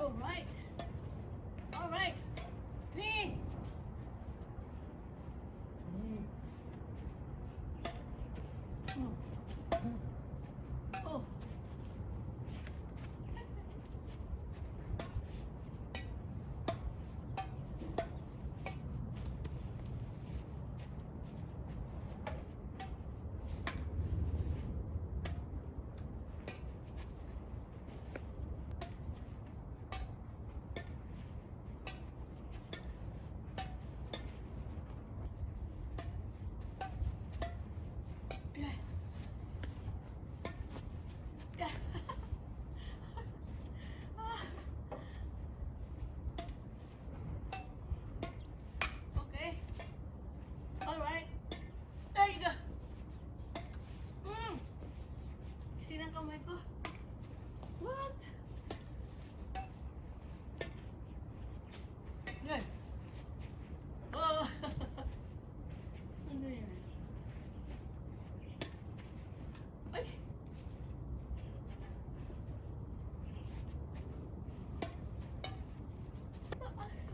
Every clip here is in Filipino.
All right. All right. Ni. Oh. Yeah. Yeah. Ah. Okay. All right. There you go. Sinang kamay ko. What? Good. Oh. Ano yan? Ay. Taas.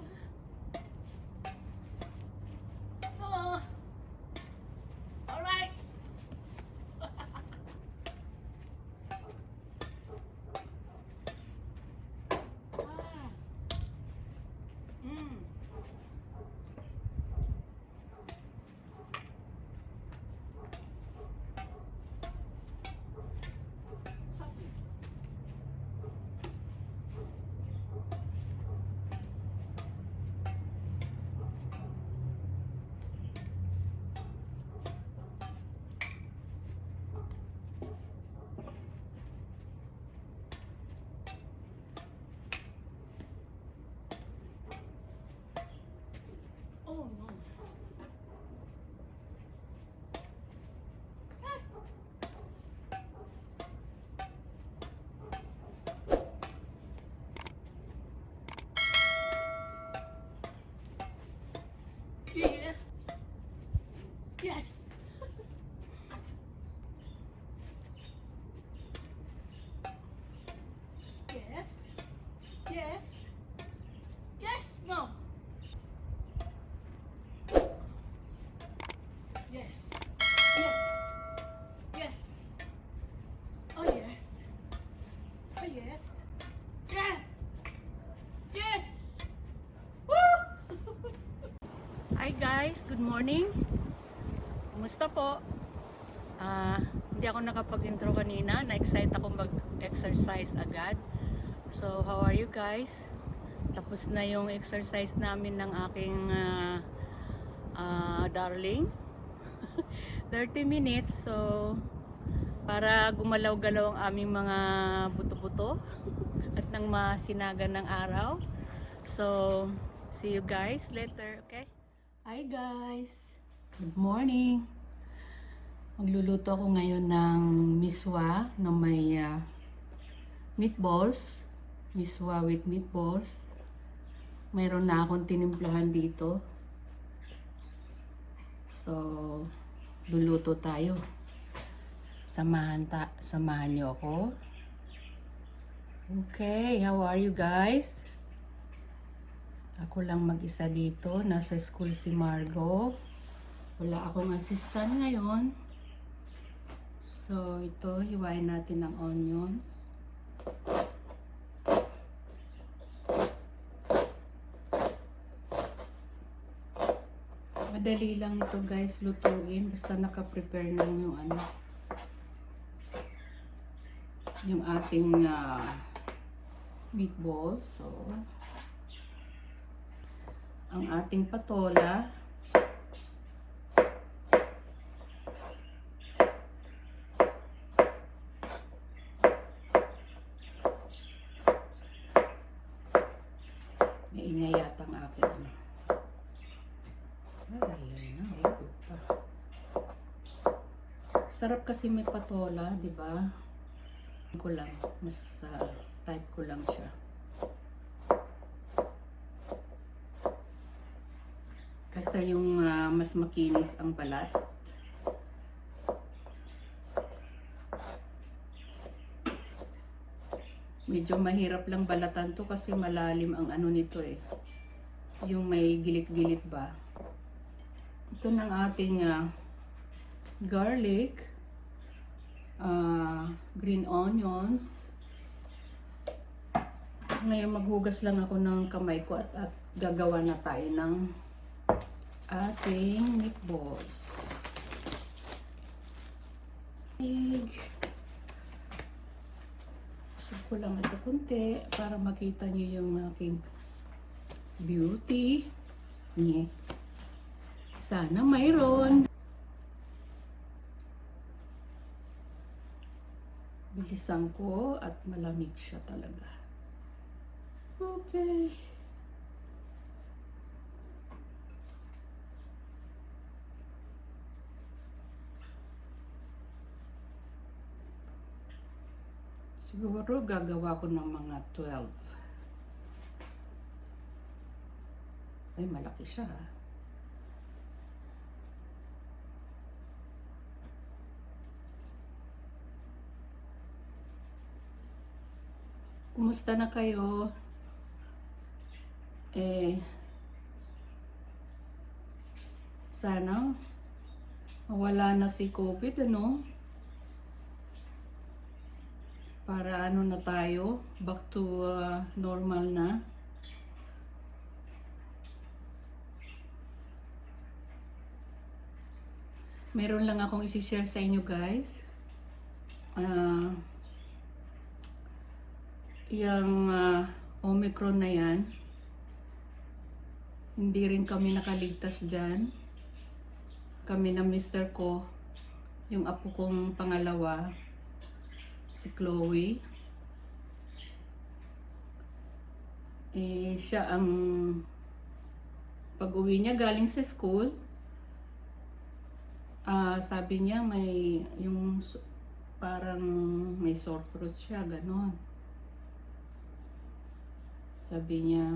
Oh. All right. Ah. Mm. Sabi. Oh no. Yeah. Yes. Yes. Yes. Yes. No. Yes. Yes. Yes. Oh yes. Oh yes. Yeah. Yes. Woo! Hi guys, good morning. Kumusta po? Hindi ako nakapag-intro kanina. Na-excite ako mag-exercise agad. So, how are you guys? Tapos na yung exercise namin ng aking darling. 30 minutes. So, para gumalaw-galaw ang aming mga buto-buto at nang masinagan ng araw. So, see you guys later, okay? Hi guys! Good morning! Magluluto ako ngayon ng miswa na may meatballs. Miswa with meatballs. Mayroon na akong tinimplahan dito. So, luluto tayo. Samahan niyo ako. Okay, how are you guys? Ako lang mag-isa dito. Nasa school si Margo. Wala akong assistant ngayon. So, ito, hiwain natin ng onions. Madali lang ito guys, lutuin. Basta naka-prepare na yung ating meatballs. So, ang ating patola. Maingay yata ang aking sarap kasi may patola, di ba? Ko lang, mas type ko lang siya. Kasi yung mas makinis ang balat. Medyo mahirap lang balatan to kasi malalim ang ano nito eh. Yung may gilit-gilit ba. Ito ng ating garlic, green onions. Ngayon maghugas lang ako ng kamay ko at gagawa na tayo ng ating meatballs. Isip ko lang ito kunti para makita niyo yung aking beauty. Nye. Sana mayroon. Bilisan ko at malamig siya talaga. Okay. Siguro gagawa ko ng mga 12. Ay, malaki siya. Kumusta na kayo? Sana mawala na si COVID, ano? Para ano na tayo, back to normal na. Meron lang akong isi-share sa inyo, guys. Yung Omicron na yan, hindi rin kami nakaligtas dyan. Kami na mister ko, yung apo kong pangalawa, si Chloe. Siya ang pag-uwi niya galing sa school, sabi niya may yung parang may sore throat siya, ganon. Sabi niya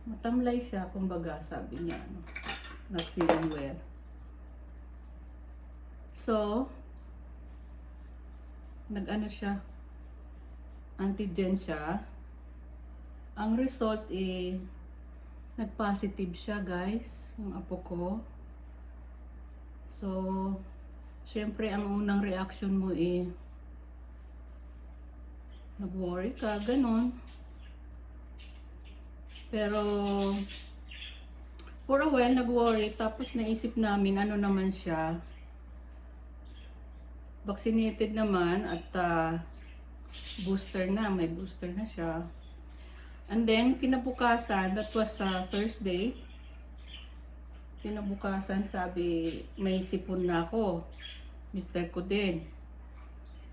matamlay siya, kumbaga sabi niya not feeling well. So nag-ano siya, antigen siya. Ang result nag-positive siya, guys, yung apo ko. So syempre ang unang reaction mo nag-worry ka, ganon. Pero for a while nag-worry, tapos naisip namin ano naman siya, vaccinated naman at booster na, may booster na siya. And then kinabukasan, that was Thursday, kinabukasan sabi may sipon na ako, mister ko din.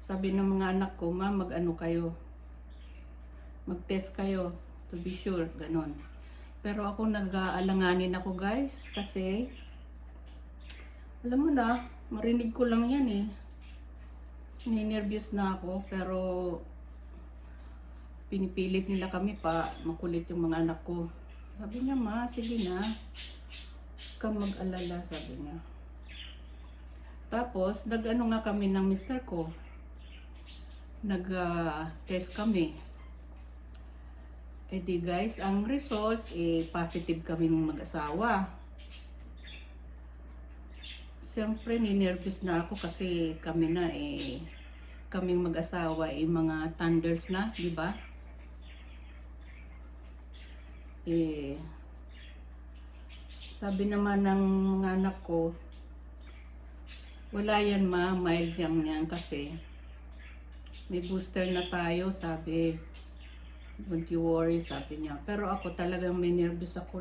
Sabi ng mga anak ko, ma, mag-ano kayo, mag-test kayo to be sure, ganon. Pero ako nag-aalanganin ako, guys, kasi alam mo na, marinig ko lang yan ninervyos na ako, pero pinipilit nila kami pa, makulit yung mga anak ko. Sabi niya, ma, sige na, ka mag-alala, sabi niya. Tapos nag-ano nga kami ng mister ko, nag-test kami. Di guys, ang result positive kami ng mag-asawa. Siyempre ninervous na ako kasi kami na kaming mag-asawa mga thunders na, di ba? Sabi naman ng mga anak ko, wala yan, ma, mild yan kasi may booster na tayo, sabi. Don't you worry, sabi niya. Pero ako talagang may nervous ako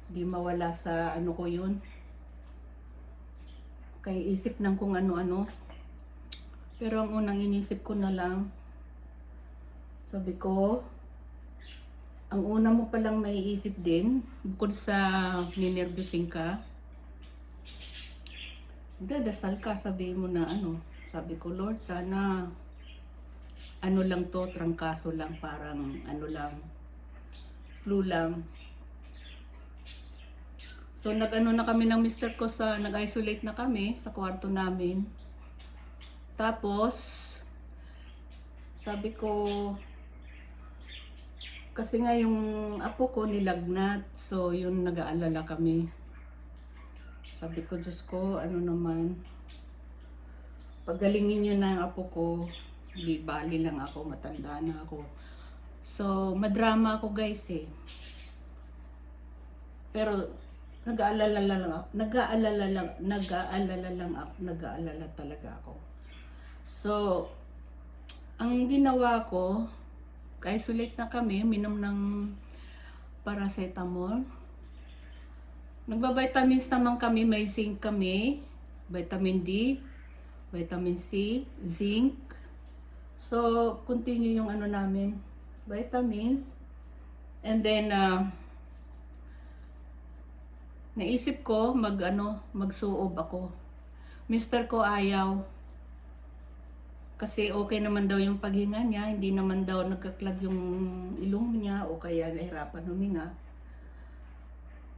Di mawala sa ano ko yun. Kaya isip ng kung ano-ano. Pero ang unang inisip ko na lang, sabi ko, ang una mo palang maiisip din, bukod sa ninervyusin ka, dadasal ka, sabi mo na sabi ko, Lord, sana ano lang to, trangkaso lang, parang ano lang, flu lang. So nag-ano na kami ng mister ko, nag-isolate na kami sa kwarto namin. Tapos Sabi ko, kasi nga yung apo ko nilagnat, so yun nag-aalala kami. Sabi ko, Diyos ko, ano naman, pagalingin nyo na ang apo ko, di bali lang ako, matanda na ako. So, madrama ako guys eh. Pero, nag-aalala talaga ako. So, ang ginawa ko, isolate na kami, minom ng paracetamol. Nagba-vitamins naman kami, may zinc kami, vitamin D, vitamin C, zinc. So, continue yung ano namin, vitamins. And then, naisip ko magsuob ako. Mister ko ayaw. Kasi okay naman daw yung paghinga niya, hindi naman daw nagkaklag yung ilong niya o kaya nahirapan huminga.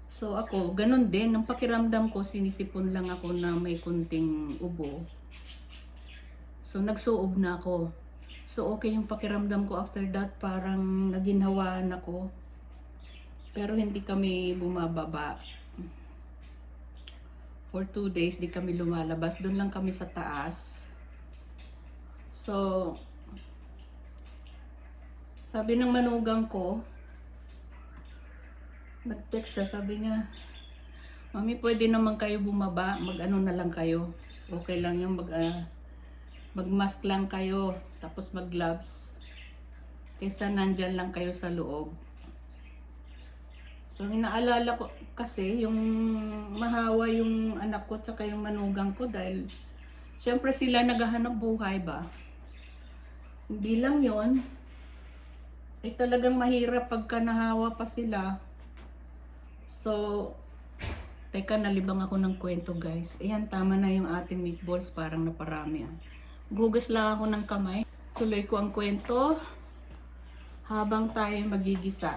So ako, ganun din, ang pakiramdam ko, sinisipon lang ako na may kunting ubo. So nagsuob na ako. So okay yung pakiramdam ko after that, parang naginhawaan ako. Pero hindi kami bumababa. For 2 days, di kami lumalabas. Doon lang kami sa taas. So, sabi ng manugang ko, nag-text siya, sabi niya, Mami, pwede naman kayo bumaba, mag-ano na lang kayo. Okay lang yung mag-mask lang kayo, tapos mag-gloves. Kaysa nandyan lang kayo sa loob. So, inaalala ko kasi, yung mahawa yung anak ko, tsaka yung manugang ko, dahil syempre sila naghahanap buhay ba? Hindi lang yon, ay talagang mahirap pagka nahawa pa sila. So, teka, nalibang ako ng kwento guys. Ayan, tama na yung ating meatballs, parang naparami. Gugas lang ako ng kamay. Tuloy ko ang kwento habang tayo magigisa.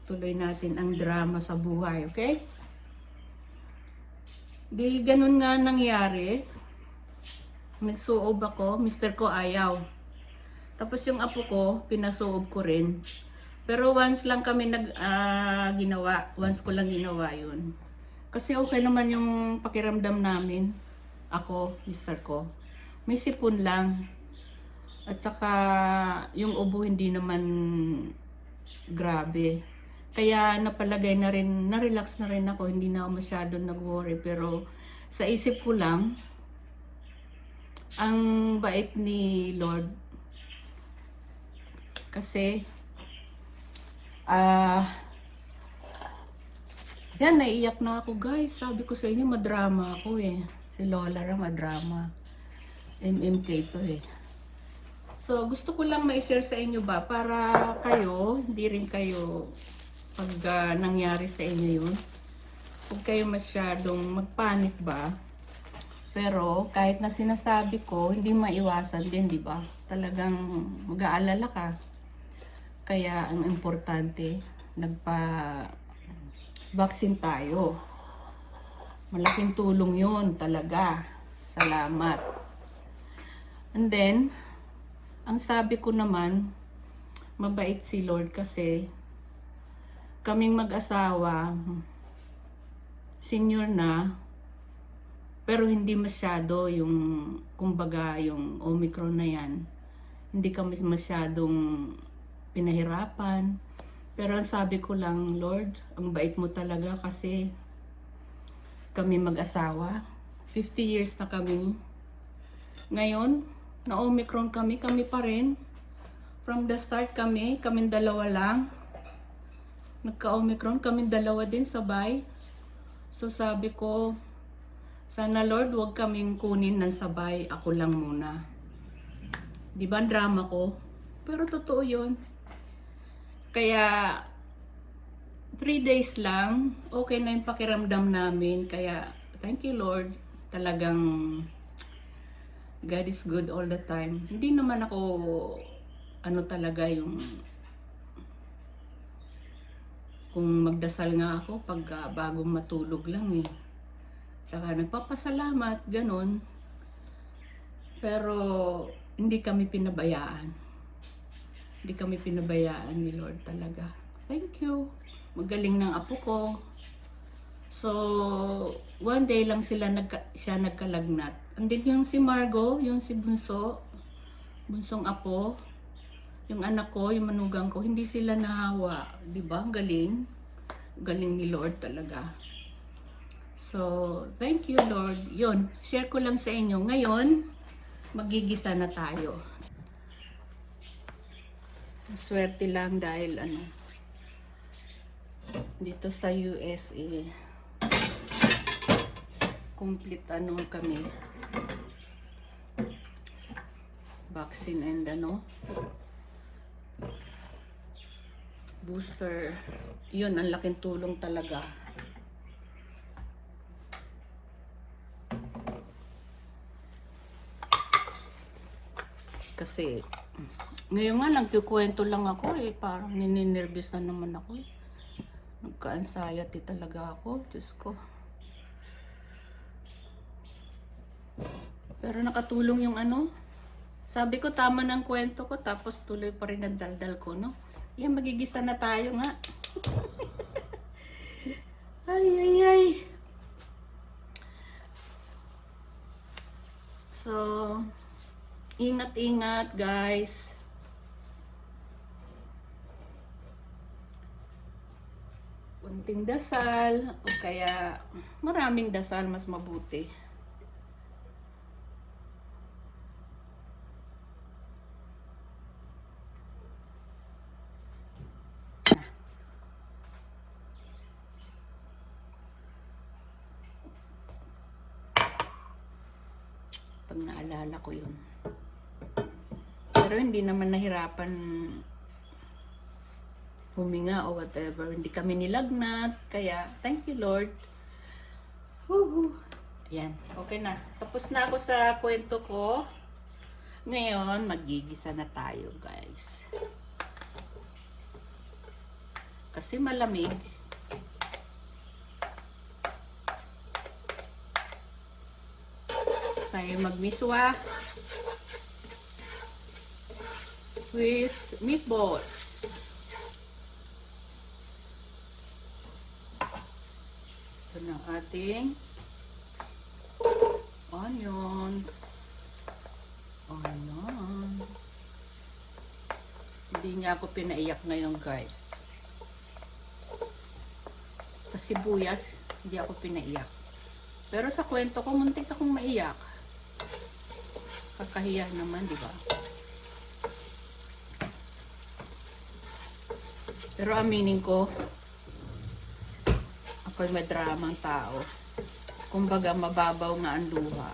Tuloy natin ang drama sa buhay, okay? Di ganun nga nangyari. Nagsuob ako, mister ko ayaw. Tapos yung apo ko, pinasuob ko rin. Pero once lang kami ginawa. Once ko lang ginawa yun. Kasi okay naman yung pakiramdam namin. Ako, mister ko. May sipon lang. At saka yung ubo hindi naman grabe. Kaya napalagay na rin, na-relax na rin ako. Hindi na ako masyado nag-worry. Pero sa isip ko lang, ang bait ni Lord. Kasi, yan, naiiyak na ako guys. Sabi ko sa inyo, madrama ako eh. Si Lola ra madrama. MMK to eh. So, gusto ko lang ma-share sa inyo ba, para kayo, hindi rin kayo, pag nangyari sa inyo yun, huwag kayo masyadong magpanik ba. Pero kahit na sinasabi ko, hindi maiwasan din, di ba? Talagang mag-aalala ka. Kaya ang importante, nagpa-vaccine tayo. Malaking tulong yun talaga. Salamat. And then, ang sabi ko naman, mabait si Lord kasi kaming mag-asawa, senior na, pero hindi masyado yung, kumbaga, yung Omicron na yan. Hindi kami masyadong pinahirapan. Pero ang sabi ko lang, Lord, ang bait mo talaga kasi kami mag-asawa. 50 years na kami. Ngayon, na Omicron kami pa rin. From the start kaming dalawa lang. Nagka-Omicron, kaming dalawa din sabay. So sabi ko, sana Lord, huwag kaming kunin ng sabay. Ako lang muna. Di ba ang drama ko? Pero totoo yun. Kaya 3 days lang, okay na yung pakiramdam namin. Kaya thank you Lord. Talagang God is good all the time. Hindi naman ako talaga yung kung magdasal nga ako pag bagong matulog lang eh. Tsaka nagpapasalamat, ganun. Pero hindi kami pinabayaan. Hindi kami pinabayaan ni Lord talaga. Thank you. Magaling ng apo ko. So, one day lang siya nagkalagnat. Andin yung si Margo, yung si bunsong apo, yung anak ko, yung manugang ko, hindi sila nahawa. Diba? Ang galing. Galing ni Lord talaga. So, thank you Lord. Yun, share ko lang sa inyo. Ngayon, magigisa na tayo. Swerte lang dahil dito sa USA, complete kami. Vaccine and booster. Yun, ang laking tulong talaga. Kasi ngayon nga nagkukwento lang ako parang nininervous na naman ako Nagka-anxiety talaga ako, Diyos ko. Pero nakatulong yung sabi ko tama ng kwento ko, tapos tuloy pa rin ang daldal ko, no? Yan, magigisa na tayo nga. Ay. So, ingat-ingat guys. Kunting dasal, o kaya maraming dasal, mas mabuti. Pag naalala ko yun. Pero hindi naman nahirapan huminga o whatever. Hindi kami nilagnat. Kaya, thank you Lord. Woohoo! Ayan, okay na. Tapos na ako sa kwento ko. Ngayon, magigisa na tayo guys. Kasi malamig. Tayo magmiswa with meatballs. Ito na ating onions. Hindi niya ako pinaiyak ngayon guys. Sa sibuyas, hindi ako pinaiyak. Pero sa kwento ko, muntik akong maiyak. Kakahiya naman, di ba? Pero aminin ko, ako'y madramang tao. Kumbaga, mababaw nga ang luha.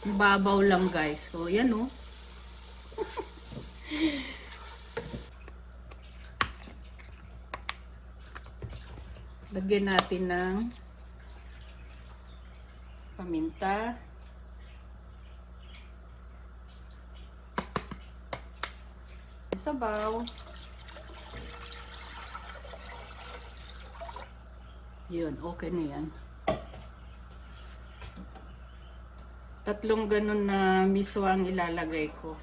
Mababaw lang guys. So, yan o. Lagyan natin ng paminta. Sabaw. Yun, okay na yan. Tatlong ganun na miswa ang ilalagay ko.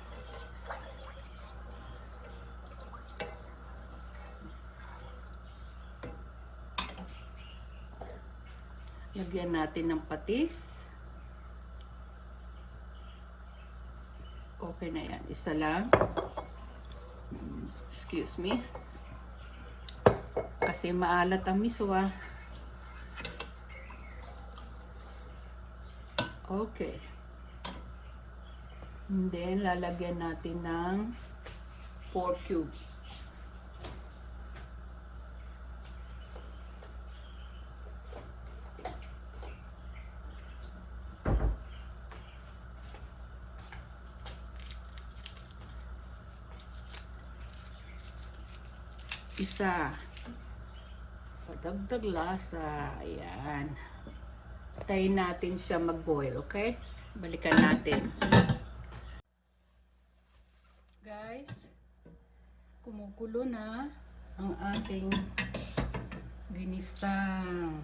Lagyan natin ng patis. Okay na yan. Isa lang. Excuse me. Kasi maalat ang miswa. Okay. And then, lalagyan natin ng pork cube. Isa. Padagdag lasa. Ayan. Tayin natin siya mag-boil, okay? Balikan natin. Guys, kumukulo na ang ating ginisang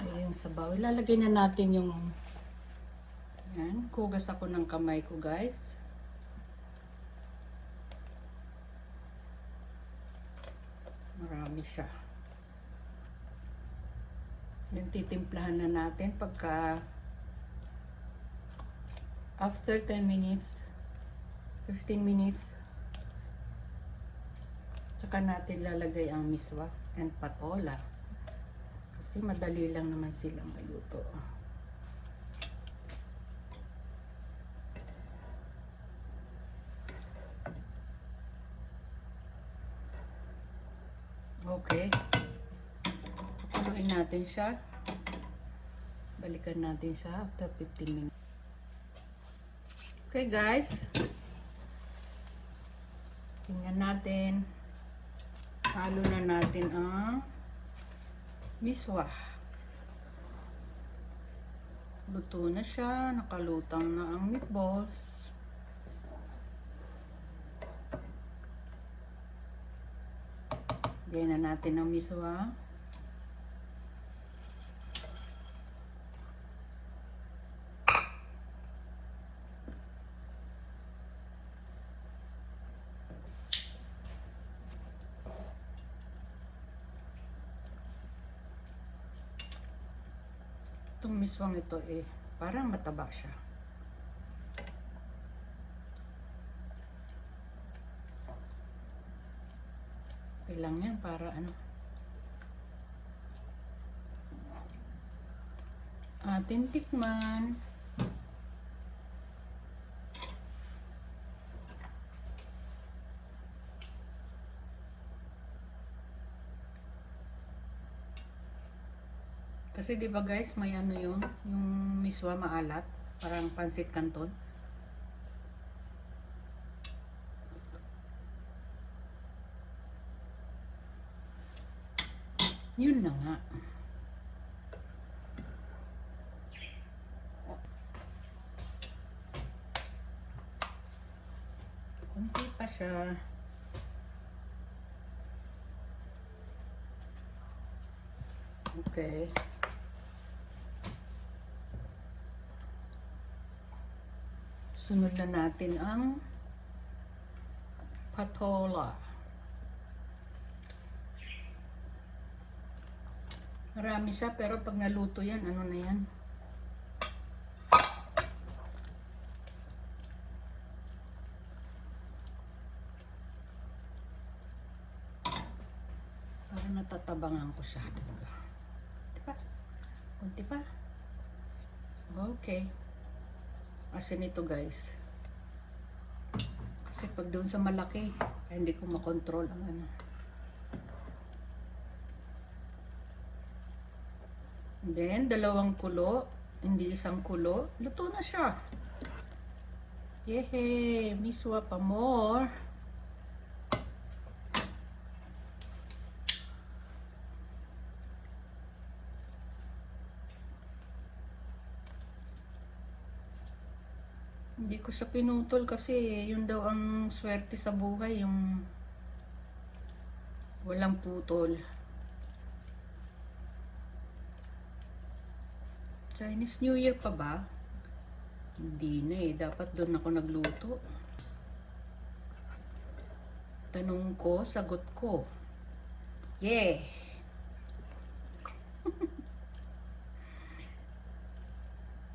Ay, yung sabaw. Ilalagay na natin yung... Yan. Kugas ako ng kamay ko, guys. Marami siya. Yan, titimplahan na natin pagka... After 10 minutes, 15 minutes, saka natin lalagay ang miswa and patola. Kasi madali lang naman silang maluto. Okay. Pakuluin natin siya. Balikan natin siya after 15 minutes. Okay guys. Tingnan natin. Halo na natin ang miswa. Luto na siya. Nakalutang na ang meatballs. Lagyan na natin ang miswa. Itong miswang ito parang mataba siya. Lang yan para ano atin tikman. Kasi di ba guys, may ano yung miswa maalat, parang pansit canton. Yun na nga. Kunti pa siya. Okay. Sunod na natin ang patola. Marami siya, pero pag naluto yan, ano na yan? Parang natatabangan ko siya. Diba? Kunti pa. Okay. Asin ito guys. Kasi pag doon sa malaki, hindi ko makontrol ang ano. Then, dalawang kulo, hindi isang kulo. Luto na siya. Yehey! Miswa pa more. Hindi ko siya pinutol kasi yun daw ang swerte sa buhay, yung walang putol. Chinese New Year pa ba? Hindi na dapat doon ako nagluto. Tanong ko, sagot ko. Yeah!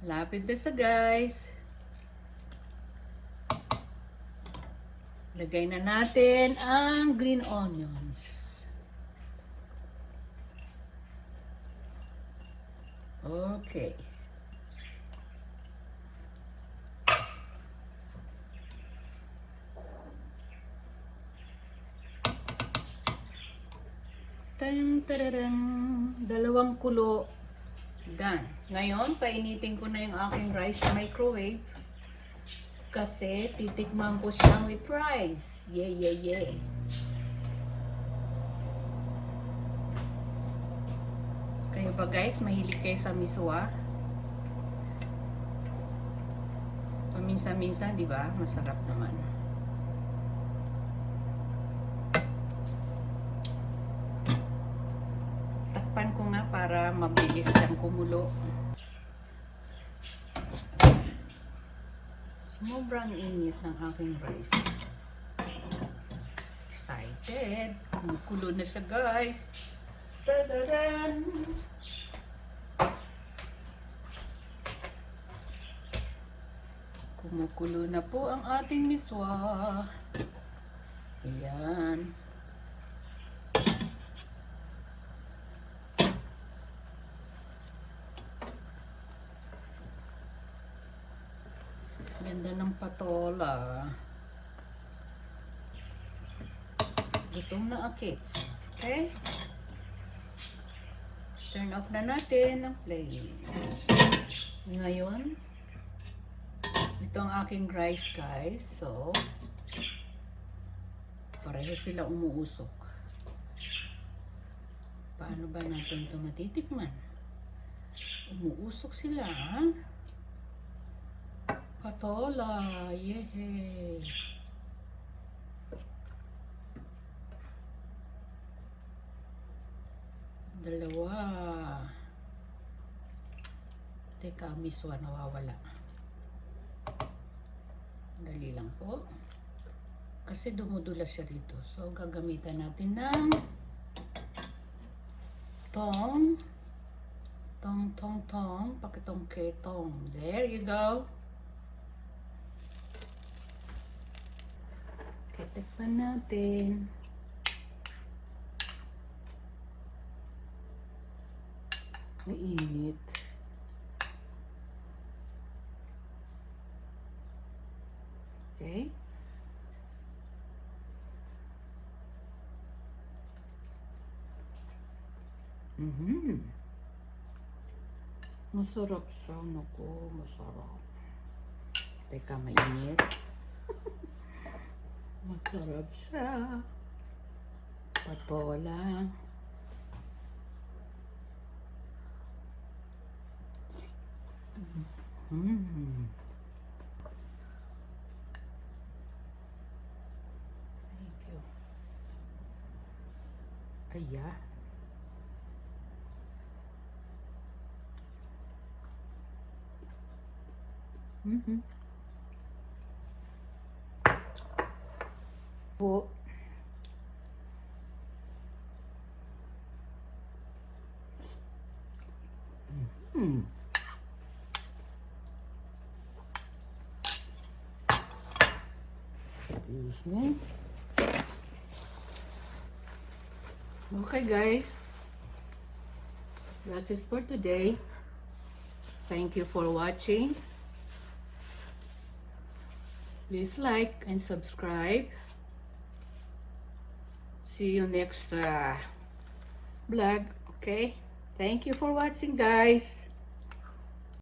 Lapit na sa guys. Lagay na natin ang green onions. Okay. Tararang, dalawang kulo. Done. Ngayon, painitin ko na yung aking rice sa microwave. Kasi titikman ko siya with rice. Yeah, yeah, yeah. Kayo ba guys, mahilig kayo sa miswa? Paminsan-minsan, di ba? Masarap naman. Takpan ko nga para para mabilis siyang kumulo. Sobrang init ng aking rice. Excited! Kumukulo na siya, guys. Ta-da-dan! Kumukulo na po ang ating miswa. Ayan. Ganda ng patola. Gutom na ang kids. Okay? Turn off na natin ang flame. Ngayon, ito ang aking rice, guys. So, pareho sila umuusok. Paano ba natin ito matitikman? Umuusok sila, ha? Patola! Yehey! Dalawa. Teka, miswa nawawala. Dali lang po. Kasi dumudulas siya dito. So, gagamitan natin ng tong. Tong. Pakitong ketong. There you go. Titikman natin. Mainit. Okay. Masarap siya. Naku, masarap. Teka, mainit. Masarap siya. Patola. Thank you. Aya. Po. Excuse me. Okay, guys. That's it for today. Thank you for watching. Please like and subscribe. See you next vlog. Okay? Thank you for watching, guys.